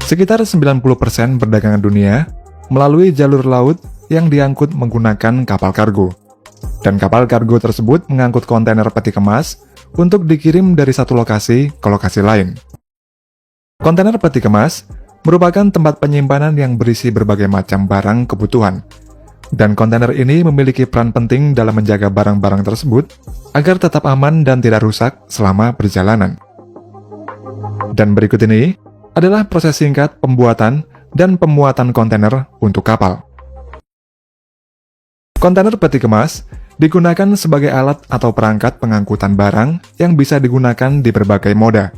Sekitar 90% perdagangan dunia melalui jalur laut yang diangkut menggunakan kapal kargo. Dan kapal kargo tersebut mengangkut kontainer peti kemas untuk dikirim dari satu lokasi ke lokasi lain. Kontainer peti kemas merupakan tempat penyimpanan yang berisi berbagai macam barang kebutuhan. Dan kontainer ini memiliki peran penting dalam menjaga barang-barang tersebut agar tetap aman dan tidak rusak selama perjalanan. Dan berikut ini adalah proses singkat pembuatan dan pemuatan kontainer untuk kapal. Kontainer peti kemas digunakan sebagai alat atau perangkat pengangkutan barang yang bisa digunakan di berbagai moda,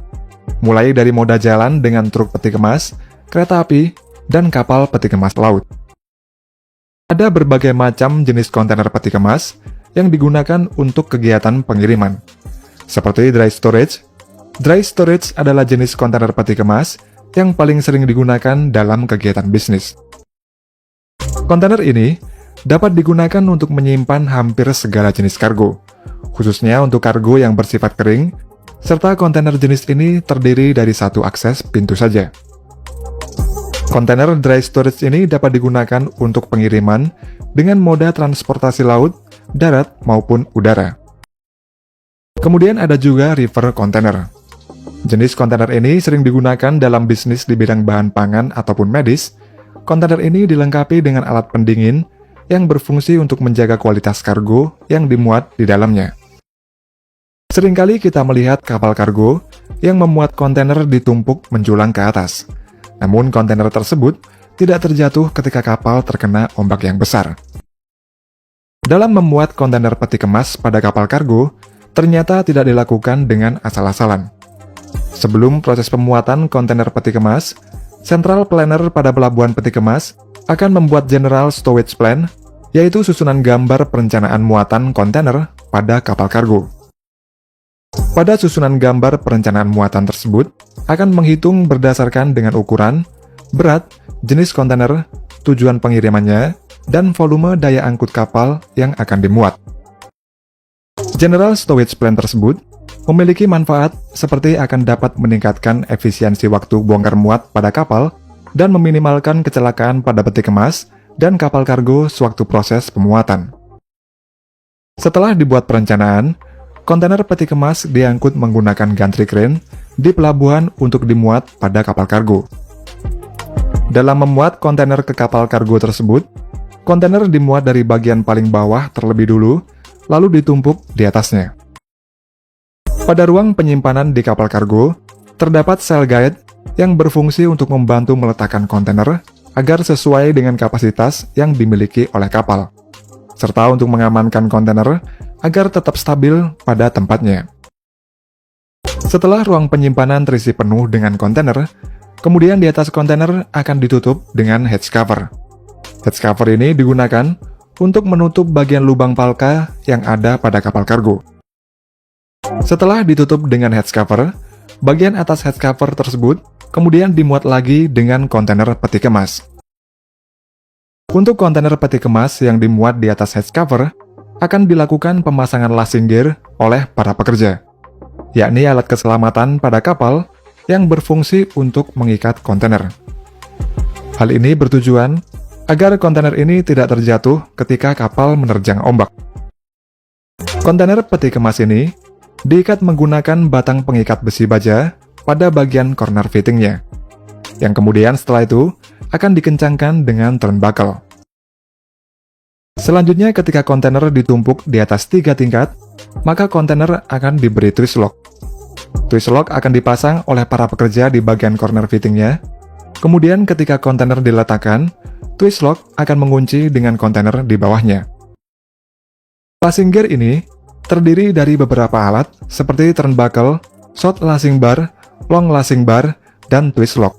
mulai dari moda jalan dengan truk peti kemas, kereta api, dan kapal peti kemas laut. Ada berbagai macam jenis kontainer peti kemas yang digunakan untuk kegiatan pengiriman, seperti dry storage. Dry storage adalah jenis kontainer peti kemas yang paling sering digunakan dalam kegiatan bisnis. Kontainer ini dapat digunakan untuk menyimpan hampir segala jenis kargo, khususnya untuk kargo yang bersifat kering, serta kontainer jenis ini terdiri dari satu akses pintu saja. Kontainer dry storage ini dapat digunakan untuk pengiriman dengan moda transportasi laut, darat, maupun udara. Kemudian ada juga river container. Jenis kontainer ini sering digunakan dalam bisnis di bidang bahan pangan ataupun medis. Kontainer ini dilengkapi dengan alat pendingin yang berfungsi untuk menjaga kualitas kargo yang dimuat di dalamnya. Seringkali kita melihat kapal kargo yang memuat kontainer ditumpuk menjulang ke atas. Namun kontainer tersebut tidak terjatuh ketika kapal terkena ombak yang besar. Dalam memuat kontainer peti kemas pada kapal kargo, ternyata tidak dilakukan dengan asal-asalan. Sebelum proses pemuatan kontainer peti kemas, Central Planner pada pelabuhan peti kemas akan membuat General Stowage Plan, yaitu susunan gambar perencanaan muatan kontainer pada kapal kargo. Pada susunan gambar perencanaan muatan tersebut, akan menghitung berdasarkan dengan ukuran, berat, jenis kontainer, tujuan pengirimannya, dan volume daya angkut kapal yang akan dimuat. General Stowage Plan tersebut memiliki manfaat seperti akan dapat meningkatkan efisiensi waktu bongkar muat pada kapal dan meminimalkan kecelakaan pada peti kemas dan kapal kargo sewaktu proses pemuatan. Setelah dibuat perencanaan, kontainer peti kemas diangkut menggunakan gantry crane di pelabuhan untuk dimuat pada kapal kargo. Dalam memuat kontainer ke kapal kargo tersebut, kontainer dimuat dari bagian paling bawah terlebih dulu, lalu ditumpuk di atasnya. Pada ruang penyimpanan di kapal kargo, terdapat cell guide yang berfungsi untuk membantu meletakkan kontainer agar sesuai dengan kapasitas yang dimiliki oleh kapal, serta untuk mengamankan kontainer agar tetap stabil pada tempatnya. Setelah ruang penyimpanan terisi penuh dengan kontainer, kemudian di atas kontainer akan ditutup dengan hatch cover. Hatch cover ini digunakan untuk menutup bagian lubang palka yang ada pada kapal kargo. Setelah ditutup dengan hatch cover, bagian atas hatch cover tersebut kemudian dimuat lagi dengan kontainer peti kemas. Untuk kontainer peti kemas yang dimuat di atas hatch cover, akan dilakukan pemasangan lasing gear oleh para pekerja, yakni alat keselamatan pada kapal yang berfungsi untuk mengikat kontainer. Hal ini bertujuan agar kontainer ini tidak terjatuh ketika kapal menerjang ombak. Kontainer peti kemas ini diikat menggunakan batang pengikat besi baja pada bagian corner fittingnya, yang kemudian setelah itu akan dikencangkan dengan turnbuckle. Selanjutnya ketika kontainer ditumpuk di atas 3 tingkat, maka kontainer akan diberi twist lock. Twist lock akan dipasang oleh para pekerja di bagian corner fittingnya. Kemudian ketika kontainer diletakkan, twist lock akan mengunci dengan kontainer di bawahnya. Lasing gear ini terdiri dari beberapa alat seperti turnbuckle, short lashing bar, long lashing bar, dan twist lock.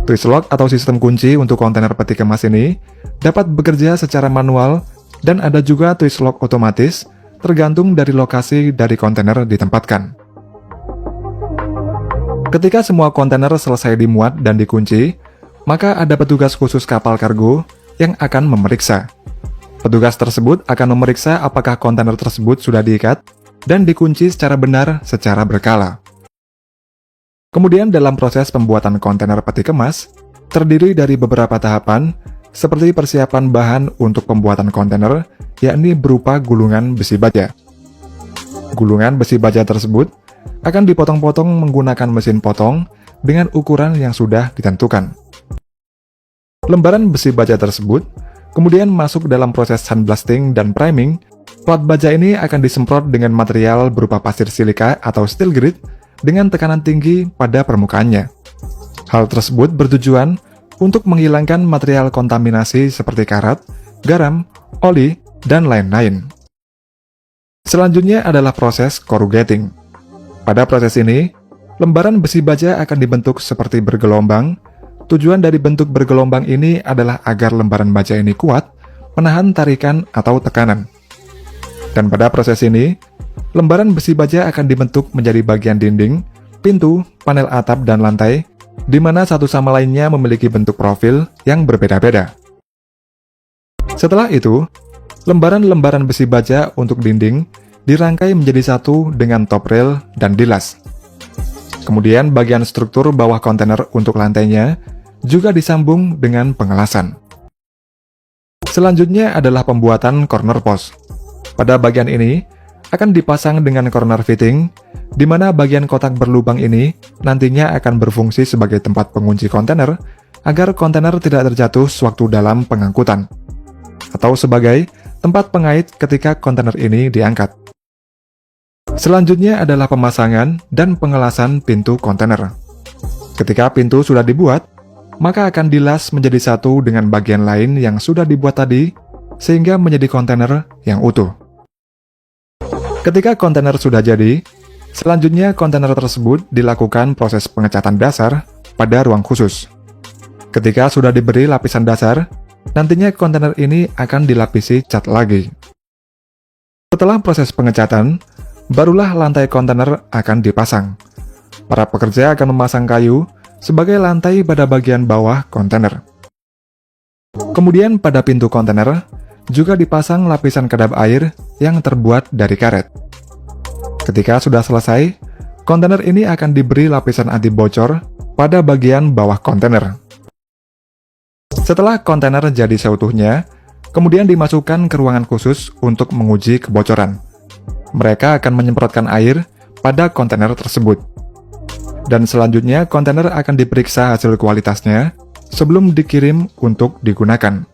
Twist lock atau sistem kunci untuk kontainer peti kemas ini dapat bekerja secara manual dan ada juga twist lock otomatis tergantung dari lokasi dari kontainer ditempatkan. Ketika semua kontainer selesai dimuat dan dikunci, maka ada petugas khusus kapal kargo yang akan memeriksa. Petugas tersebut akan memeriksa apakah kontainer tersebut sudah diikat dan dikunci secara benar secara berkala. Kemudian dalam proses pembuatan kontainer peti kemas, terdiri dari beberapa tahapan, seperti persiapan bahan untuk pembuatan kontainer, yakni berupa gulungan besi baja. Gulungan besi baja tersebut akan dipotong-potong menggunakan mesin potong dengan ukuran yang sudah ditentukan. Lembaran besi baja tersebut kemudian masuk dalam proses sandblasting dan priming. Plat baja ini akan disemprot dengan material berupa pasir silika atau steel grit dengan tekanan tinggi pada permukaannya. Hal tersebut bertujuan untuk menghilangkan material kontaminasi seperti karat, garam, oli, dan lain-lain. Selanjutnya adalah proses corrugating. Pada proses ini, lembaran besi baja akan dibentuk seperti bergelombang. Tujuan dari bentuk bergelombang ini adalah agar lembaran baja ini kuat, menahan tarikan atau tekanan. Dan pada proses ini, lembaran besi baja akan dibentuk menjadi bagian dinding, pintu, panel atap, dan lantai, di mana satu sama lainnya memiliki bentuk profil yang berbeda-beda. Setelah itu, lembaran-lembaran besi baja untuk dinding dirangkai menjadi satu dengan top rail dan dilas. Kemudian bagian struktur bawah kontainer untuk lantainya juga disambung dengan pengelasan. Selanjutnya adalah pembuatan corner post. Pada bagian ini, akan dipasang dengan corner fitting, di mana bagian kotak berlubang ini nantinya akan berfungsi sebagai tempat pengunci kontainer agar kontainer tidak terjatuh sewaktu dalam pengangkutan, atau sebagai tempat pengait ketika kontainer ini diangkat. Selanjutnya adalah pemasangan dan pengelasan pintu kontainer. Ketika pintu sudah dibuat, maka akan dilas menjadi satu dengan bagian lain yang sudah dibuat tadi, sehingga menjadi kontainer yang utuh. Ketika kontainer sudah jadi, selanjutnya kontainer tersebut dilakukan proses pengecatan dasar pada ruang khusus. Ketika sudah diberi lapisan dasar, nantinya kontainer ini akan dilapisi cat lagi. Setelah proses pengecatan, barulah lantai kontainer akan dipasang. Para pekerja akan memasang kayu sebagai lantai pada bagian bawah kontainer. Kemudian pada pintu kontainer, juga dipasang lapisan kedap air yang terbuat dari karet. Ketika sudah selesai, kontainer ini akan diberi lapisan anti bocor pada bagian bawah kontainer. Setelah kontainer jadi seutuhnya, kemudian dimasukkan ke ruangan khusus untuk menguji kebocoran. Mereka akan menyemprotkan air pada kontainer tersebut. Dan selanjutnya kontainer akan diperiksa hasil kualitasnya sebelum dikirim untuk digunakan.